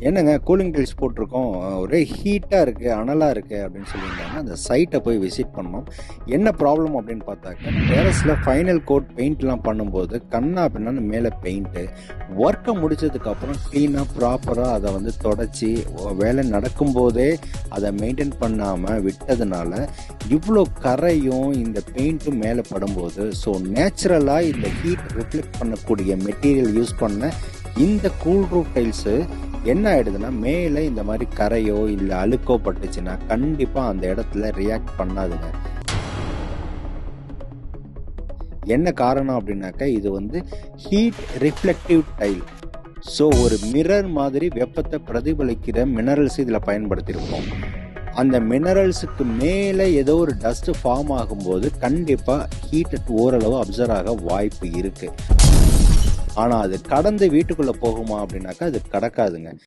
என்னங்க cooling tiles போட்டிருக்கோம். ஒரே ஹீட்டா இருக்கு, அனலா இருக்கு அப்படின்னு சொல்லியிருந்தாங்க. அந்த சைட்ட போய் விசிட் பண்ணோம். என்ன ப்ராப்ளம் அப்படின்னு பார்த்தாக்க, டெரஸ்ல ஃபைனல் கோட் பெயிண்ட்லாம் பண்ணும்போது கன்னா பின்னான்னு மேலே பெயிண்ட்டு. ஒர்க்கை முடிச்சதுக்கப்புறம் க்ளீனாக ப்ராப்பராக அதை வந்து தொடச்சி வேலை நடக்கும்போதே அதை மெயின்டைன் பண்ணாமல் விட்டதுனால இவ்வளோ கரையும் இந்த பெயிண்ட்டும் மேலே படும்போது, ஸோ நேச்சுரலாக இந்த ஹீட் ரிஃப்ளெக்ட் பண்ணக்கூடிய மெட்டீரியல் யூஸ் பண்ண இந்த கூல் ரூஃப் டைல்ஸு என்ன ஆயிடுதுன்னா, மேலே இந்த மாதிரி கரையோ இல்லை அழுக்கோ பட்டுச்சுன்னா கண்டிப்பாக அந்த இடத்துல ரியாக்ட் பண்ணாதுங்க. என்ன காரணம் அப்படின்னாக்கா, இது வந்து ஹீட் ரிஃப்ளெக்டிவ் டைல். ஸோ ஒரு மிரர் மாதிரி வெப்பத்தை பிரதிபலிக்கிற மினரல்ஸ் இதில் பயன்படுத்தியிருக்கோம். அந்த மினரல்ஸுக்கு மேலே ஏதோ ஒரு டஸ்ட் ஃபார்ம் ஆகும்போது கண்டிப்பாக ஹீட் ஓரளவு அப்சர்வ் ஆக வாய்ப்பு இருக்குது. ஆனால் அது கடந்து வீட்டுக்குள்ளே போகுமா அப்படின்னாக்கா அது கடக்காதுங்க.